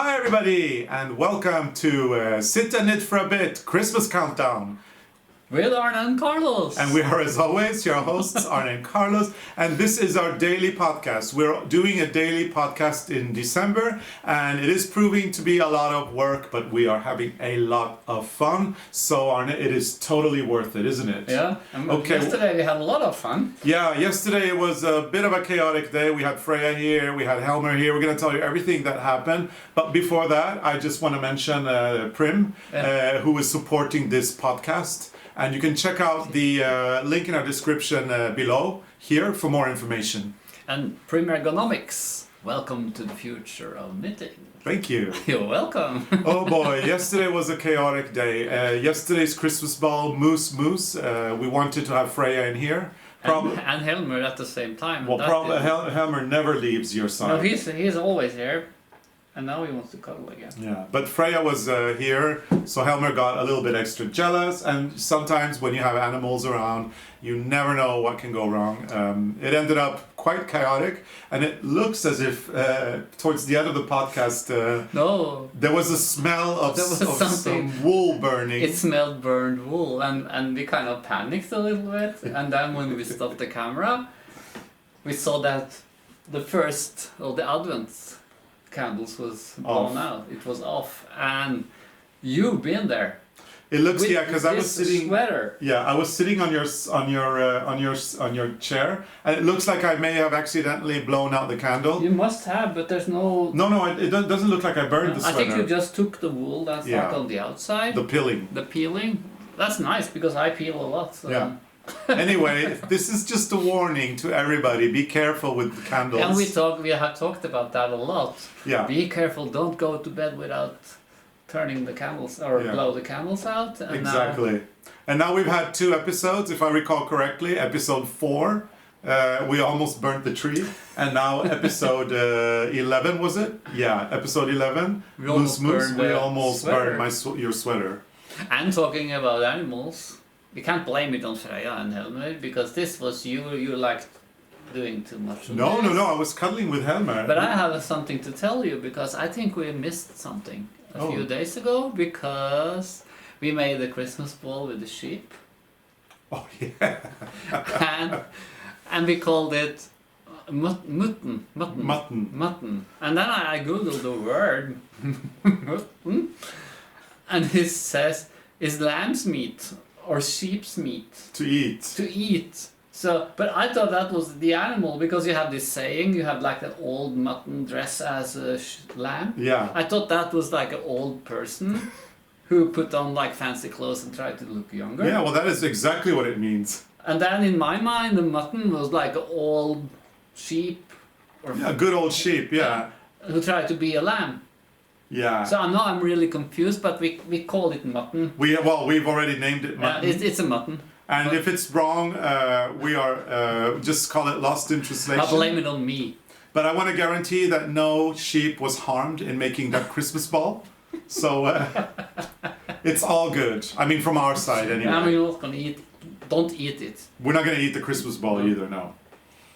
Hi everybody, and welcome to Sit and Knit for a Bit Christmas Countdown. With Arne and Carlos. And we are, as always, your hosts, Arne and Carlos, and this is our daily podcast. We're doing a daily podcast in December, and it is proving to be a lot of work, but we are having a lot of fun. So, Arne, it is totally worth it, isn't it? Yeah, yesterday we had a lot of fun. Yeah, yesterday it was a bit of a chaotic day. We had Freya here, we had Helmer here. We're going to tell you everything that happened. But before that, I just want to mention Prym, who is supporting this podcast. And you can check out the link in our description below here for more information. And Prym Ergonomics, welcome to the future of knitting. Thank you. You're welcome. Oh boy, yesterday was a chaotic day. Yesterday's Christmas ball, Moose. We wanted to have Freya in here. And Helmer at the same time. Well, Helmer never leaves your side. No, he's always here. And now he wants to cuddle again. Yeah, but Freya was here, so Helmer got a little bit extra jealous. And sometimes when you have animals around, you never know what can go wrong. It ended up quite chaotic, and it looks as if towards the end of the podcast, there was a smell of some wool burning. It smelled burned wool, and we kind of panicked a little bit. And then when we stopped the camera, we saw that the first of the Advents candles was blown out. It was off, and you've been there. It looks because I was sitting. Sweater. Yeah, I was sitting on your chair, and it looks like I may have accidentally blown out the candle. You must have, but there's no. No, it doesn't look like I burned the sweater. I think you just took the wool that's like on the outside. The peeling. The peeling. That's nice because I peel a lot. So. Yeah. Anyway, this is just a warning to everybody. Be careful with the candles. And we have talked about that a lot. Yeah. Be careful. Don't go to bed without turning the candles or blow the candles out. And exactly. And now we've had 2 episodes, if I recall correctly. Episode 4, we almost burnt the tree. And now episode 11, was it? Yeah, episode 11. We almost burned your sweater. And talking about animals. We can't blame it on Freya and Helmer because this was you liked doing too much. No, I was cuddling with Helmer. But I have something to tell you because I think we missed something a few days ago because we made a Christmas ball with the sheep. Oh yeah. and we called it mutton. And then I googled the word mutton, and it says is lamb's meat. Or sheep's meat. To eat. So, but I thought that was the animal because you have this saying, you have like an old mutton dress as a lamb. Yeah. I thought that was like an old person who put on like fancy clothes and tried to look younger. Yeah, well that is exactly what it means. And then in my mind the mutton was like an old sheep. A good old sheep, yeah. Who tried to be a lamb. Yeah. So I know I'm really confused, but we call it mutton. We've already named it mutton. It's a mutton. And if it's wrong, we are just call it lost in translation. I'll blame it on me. But I want to guarantee that no sheep was harmed in making that Christmas ball. So it's all good. I mean, from our side anyway. I mean, you're not gonna eat. Don't eat it. We're not gonna eat the Christmas ball either. No.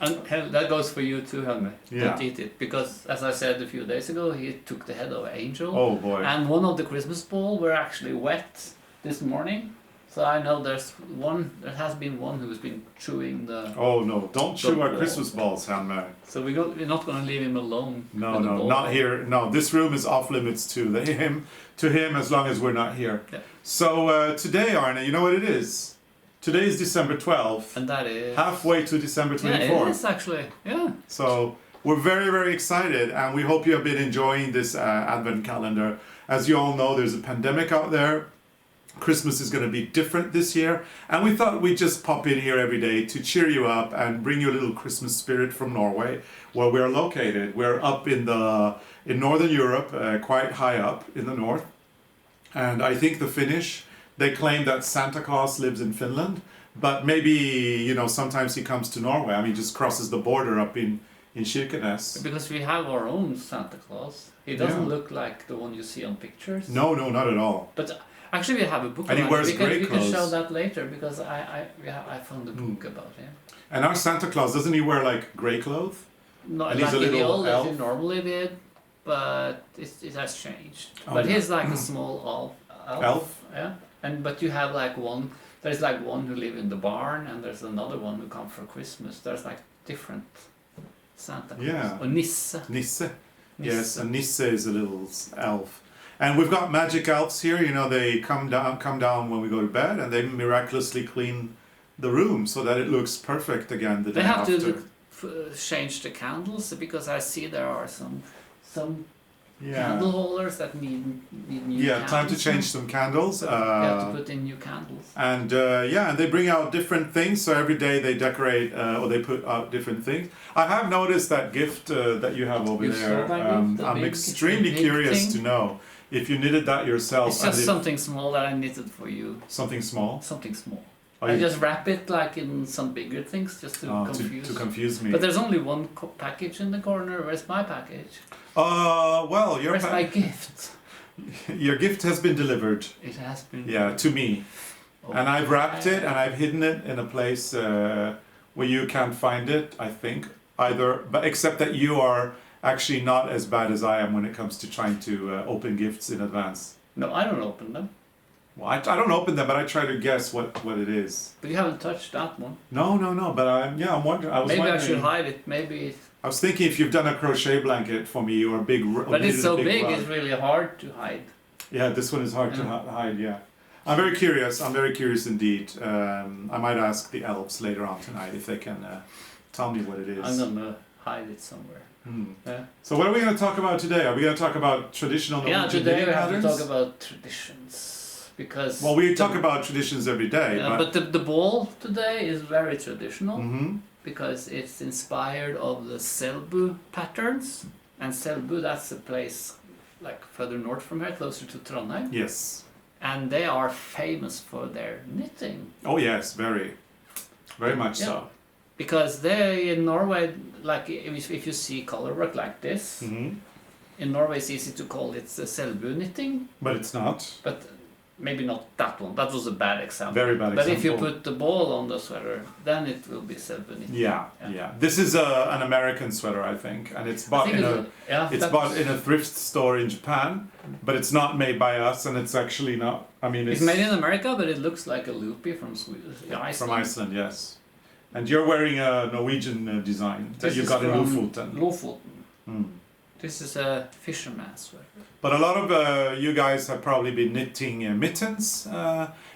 And that goes for you too, Helmer. Yeah. Don't eat it because, as I said a few days ago, he took the head of an angel. Oh boy! And one of the Christmas balls were actually wet this morning. So I know there has been one who's been chewing the. Oh no! Don't chew our Christmas balls, Helmer. So we're not going to leave him alone. No, not here. No, this room is off limits to him as long as we're not here. Yeah. So today, Arne, you know what it is? Today is December 12th. And that is... halfway to December 24th. Yeah, it is actually, yeah. So we're very, very excited and we hope you have been enjoying this Advent calendar. As you all know, there's a pandemic out there. Christmas is going to be different this year. And we thought we'd just pop in here every day to cheer you up and bring you a little Christmas spirit from Norway, where we're located. We're up in Northern Europe, quite high up in the north. And I think the Finnish... They claim that Santa Claus lives in Finland, but maybe, sometimes he comes to Norway. I mean, just crosses the border up in Kirkenes. Because we have our own Santa Claus. He doesn't look like the one you see on pictures. No, not at all. But actually we have a book and about he wears it. We can show that later because I found a book about him. And our Santa Claus, doesn't he wear like grey clothes? No, and like he's a little elf. He normally did. but it has changed. Oh, But yeah. he's like a small elf. Elf? Yeah. But you have like one. There's like one who live in the barn, and there's another one who come for Christmas. There's like different Santa Claus. Yeah. Or Nisse. Nisse. Yes, Nisse. and Nisse is a little elf. And we've got magic elves here. You know, they come down when we go to bed, and they miraculously clean the room so that it looks perfect again the day They have after. to change the candles because I see there are some candle holders that need new candles. Time to change some candles. You have to put in new candles. And and they bring out different things. So every day they decorate or they put out different things. I have noticed that gift that you have over You there. saw that gift, the I'm big- extremely the big curious thing? to know if you knitted that yourself. It's and just if- something small that I knitted for you. something small. Something small. Are I you- just wrap it like in some bigger things just to confuse. to confuse me. But there's only one package in the corner. Where's my package? Well, Where's my gift? your gift has been delivered. It has been. Yeah, to me. And I've wrapped it and I've hidden it in a place where you can't find it, I think. But except that you are actually not as bad as I am when it comes to trying to open gifts in advance. No, I don't open them. Well, I don't open them, but I try to guess what it is. But you haven't touched that one. No, but I'm wondering. Maybe I should hide it. Maybe. I was thinking if you've done a crochet blanket for me or a big. But it's so big, rug. it's really hard to hide. Yeah, this one is hard to hide. Yeah, I'm very curious. I'm very curious indeed. I might ask the elves later on tonight if they can tell me what it is. I'm gonna hide it somewhere. Yeah. So what are we going to talk about today? Are we going to talk about traditional Norwegian Today we knitting have to patterns? talk about traditions. Because Well, we talk about traditions every day, but the ball today is very traditional Mhm. because it's inspired of the Selbu patterns, and Selbu, that's a place like further north from here, closer to Trondheim, Yes. and they are famous for their knitting Oh yes, very much Yeah. so. because they in Norway, like if you see color work like this, Mhm. in Norway it's easy to call it Selbu knitting, But it's not. but maybe not that one. That was a bad example. Very bad But example. if you put the ball on the sweater, then it will be Selbu knitting. Yeah. This is an American sweater, I think, and it's bought It's bought in a thrift store in Japan, but it's not made by us, and it's actually not. I mean, It's made in America, but it looks like a loopy from Iceland. from Iceland, yes. And you're wearing a Norwegian design that This you is got in from Lofoten. Lofoten. Mm. This is a fisherman's sweater. But a lot of you guys have probably been knitting mittens,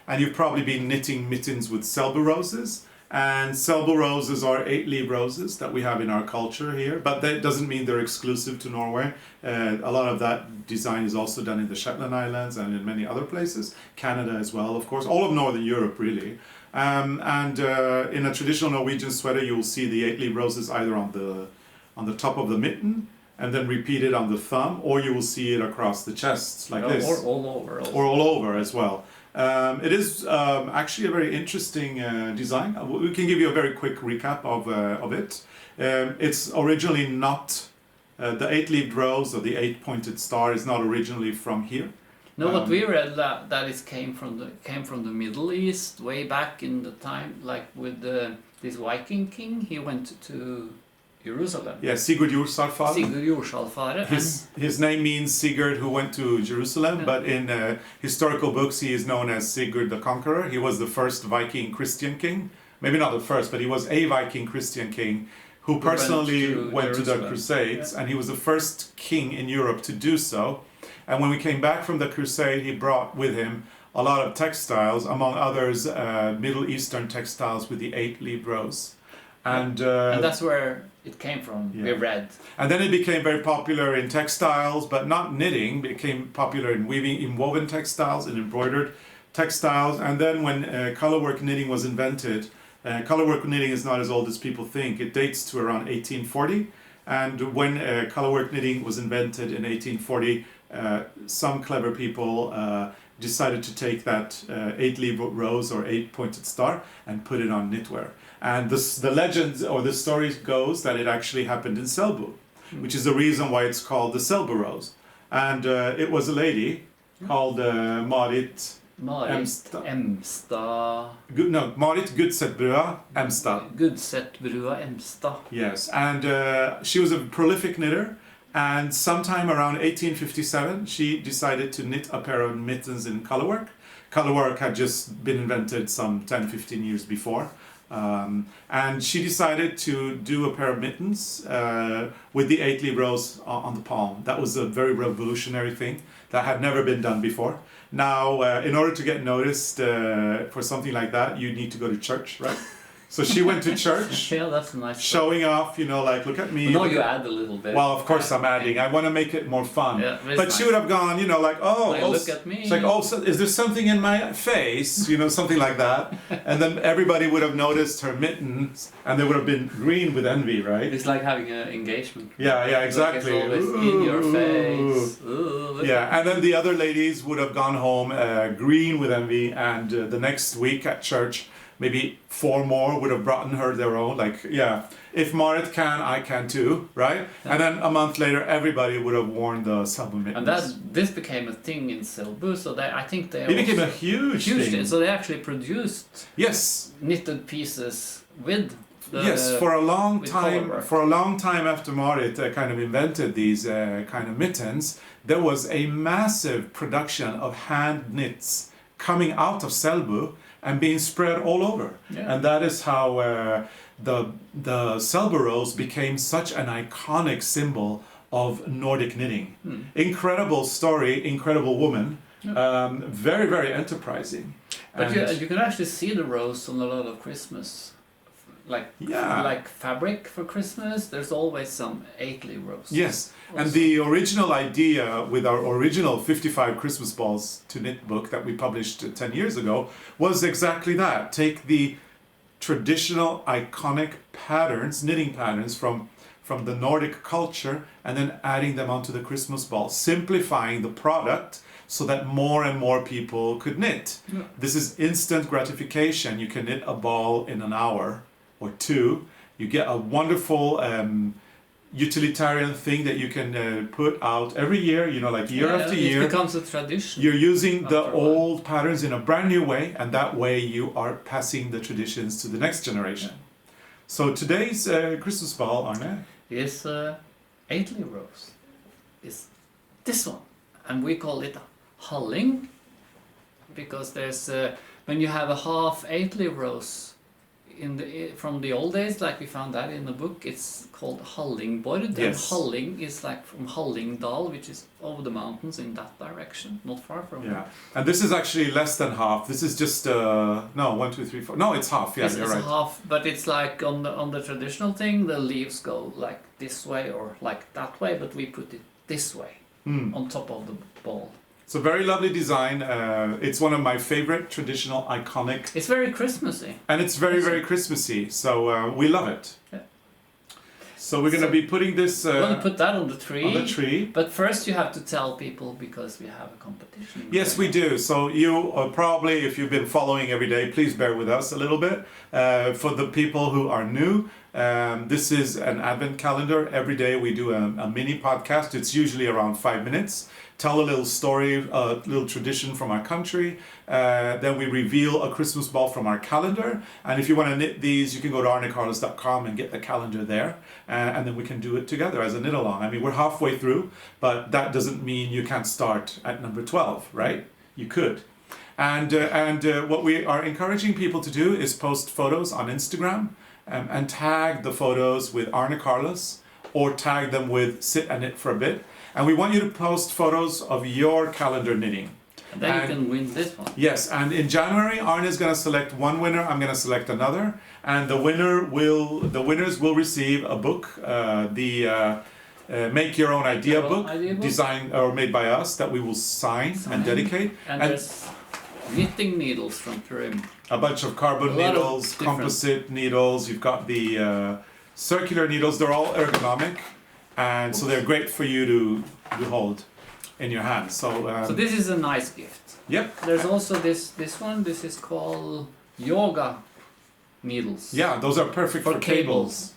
and you've probably been knitting mittens with Selbu roses. And Selbu roses are 8-leaf roses that we have in our culture here, but that doesn't mean they're exclusive to Norway. A lot of that design is also done in the Shetland Islands and in many other places, Canada as well, of course, all of Northern Europe really. In a traditional Norwegian sweater, you'll see the 8-leaf roses either on the top of the mitten, and then repeated on the thumb, or you will see it across the chest like this. Or all over. Also. Or all over as well. It is actually a very interesting design. We can give you a very quick recap of it. It's originally not, the 8-leaved rose or the 8-pointed star is not originally from here. No, but we read that it came from the Middle East way back in the time, like with this Viking king. He went to Jerusalem. Yeah, Sigurd Jorsalfar. Sigurd Jorsalfar. His name means Sigurd who went to Jerusalem, but in historical books he is known as Sigurd the Conqueror. He was the first Viking Christian king. Maybe not the first, but he was a Viking Christian king who personally went to the Crusades, and he was the first king in Europe to do so. And when we came back from the Crusade, he brought with him a lot of textiles, among others Middle Eastern textiles with the 8-leaf rose. And that's where it came from, we read. And then it became very popular in textiles, but not knitting. It became popular in weaving, in woven textiles, and embroidered textiles. And then when colorwork knitting was invented, colorwork knitting is not as old as people think. It dates to around 1840. And when colorwork knitting was invented in 1840, some clever people decided to take that 8-leaf rose or 8-pointed star and put it on knitwear. And the legend or the story goes that it actually happened in Selbu, which is the reason why it's called the Selbu rose. And it was a lady called Marit Emstad. Marit Gudsetbrua Emstad. Gudsetbrua Emstad. Yes, and she was a prolific knitter, And sometime around 1857, she decided to knit a pair of mittens in colorwork. Colorwork had just been invented some 10, 15 years before. And she decided to do a pair of mittens with the 8-leaf rose on the palm. That was a very revolutionary thing that had never been done before. Now, in order to get noticed for something like that, you need to go to church, right? So she went to church, Yeah, that's a nice. showing off, like, look at me. No, you add a little bit. Well, of course I'm adding. I want to make it more fun. Yeah, but she would have gone, like, look at me. It's like, so is there something in my face? Something like that. And then everybody would have noticed her mittens, and they would have been green with envy, right? It's like having an engagement. Yeah, exactly. Like it's always in your face. Ooh, yeah, and then the other ladies would have gone home green with envy, and the next week at church, maybe 4 more would have brought her their own. Like, if Marit can, I can too, right? Yeah. And then a month later, everybody would have worn the Selbu mittens. And this became a thing in Selbu, so I think they. It became a huge thing. So they actually produced knitted pieces with. For a long time after Marit kind of invented these kind of mittens, there was a massive production of hand knits coming out of Selbu and being spread all over. Yeah. And that is how the Selbu rose became such an iconic symbol of Nordic knitting. Incredible story, incredible woman, very, very enterprising. But you can actually see the rose on a lot of Christmas. Like fabric for Christmas, there's always some 8-leaf rose. Yes, also. And the original idea with our original 55 Christmas balls to knit book that we published 10 years ago was exactly that. Take the traditional iconic patterns, knitting patterns from the Nordic culture, and then adding them onto the Christmas ball, simplifying the product so that more and more people could knit. Yeah. This is instant gratification. You can knit a ball in an hour or 2, you get a wonderful utilitarian thing that you can put out every year, like year after year. It becomes a tradition. You're using the old patterns in a brand new way, and that way you are passing the traditions to the next generation. Yeah. So today's Christmas ball, Arne, is 8-leaf rose. Is this one, and we call it hulling because there's when you have a half 8-leaf rose. From the old days, like we found that in the book, it's called Hallingborg. Yes. And Halling is like from Hallingdal, which is over the mountains in that direction, not far from here. And this is actually less than half. This is just 1, 2, 3, 4. No, it's half. Yeah, it's right. Half, but it's like on the traditional thing, the leaves go like this way or like that way, but we put it this way on top of the ball. It's a very lovely design. It's one of my favorite traditional iconic. It's very Christmassy. And it's very, very Christmassy. So we love it. Yeah. So we're going to be putting this... we're going to put that on the tree. On the tree. But first you have to tell people because we have a competition. Yes, we do. So you probably, if you've been following every day, please bear with us a little bit. For the people who are new, this is an advent calendar. Every day we do a mini podcast. It's usually around 5 minutes. Tell a little story, a little tradition from our country. Then we reveal a Christmas ball from our calendar. And if you want to knit these, you can go to arnecarlos.com and get the calendar there. And then we can do it together as a knit along. I mean, we're halfway through, but that doesn't mean you can't start at number 12, right? You could. And what we are encouraging people to do is post photos on Instagram and tag the photos with Arne Carlos or tag them with Sit and Knit for a Bit. And we want you to post photos of your calendar knitting. And then you can win this one. Yes, and in January, Arne is going to select one winner. I'm going to select another, and the winners will receive a book, the Make Your Own Idea book, designed or made by us, that we will sign and dedicate. And there's knitting needles from Prym. A bunch of carbon needles, composite needles. You've got the circular needles. They're all ergonomic. And so they're great for you to hold in your hand. So this is a nice gift. Yep. There's also this one. This is called yoga needles. Yeah, those are perfect for cables.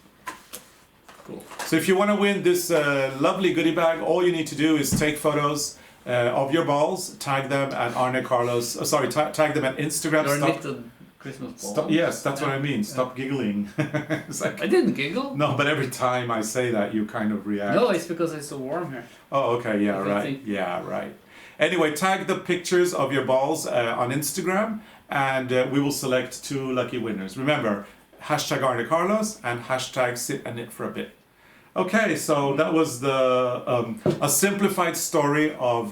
Cool. So if you want to win this lovely goodie bag, all you need to do is take photos of your balls, tag them at Arne Carlos. Tag them at Instagram. They're knitted Christmas balls. Stop, yes, that's what I mean. Stop giggling. It's like, I didn't giggle. no, but every time I say that, you kind of react. No, it's because it's so warm here. Oh, okay, yeah, If you right. think- Yeah, right. Anyway, tag the pictures of your balls on Instagram, and we will select 2 lucky winners. Remember, hashtag ARNE CARLOS and hashtag sit and knit for a bit. Okay, so that was a simplified story of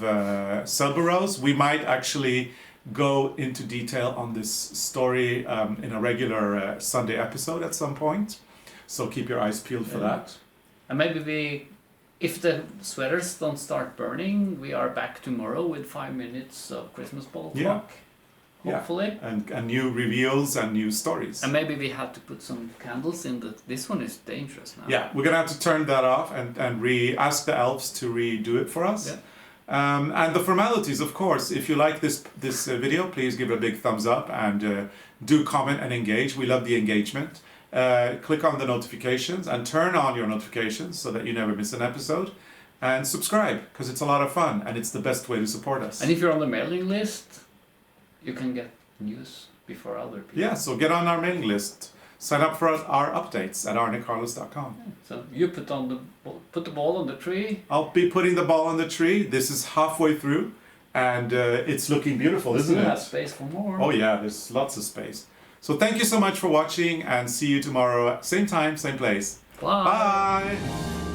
Selbu rose. We might actually go into detail on this story in a regular Sunday episode at some point. So keep your eyes peeled for that. And maybe if the sweaters don't start burning, we are back tomorrow with 5 minutes of Christmas ball Yeah. talk. Yeah. Hopefully. And new reveals and new stories. And maybe we have to put some candles in the. This one is dangerous now. Yeah, we're gonna have to turn that off and ask the elves to redo it for us. Yeah. And the formalities, of course. If you like this video, please give it a big thumbs up and do comment and engage. We love the engagement. Click on the notifications and turn on your notifications so that you never miss an episode. And subscribe, because it's a lot of fun and it's the best way to support us. And if you're on the mailing list, you can get news before other people. Yeah, so get on our mailing list. Sign up for our updates at arnecarlos.com. So you put the ball on the tree. I'll be putting the ball on the tree. This is halfway through, and it's looking beautiful, isn't Still have it? space for more. Oh yeah, there's lots of space. So thank you so much for watching, and see you tomorrow, same time, same place. Bye. Bye.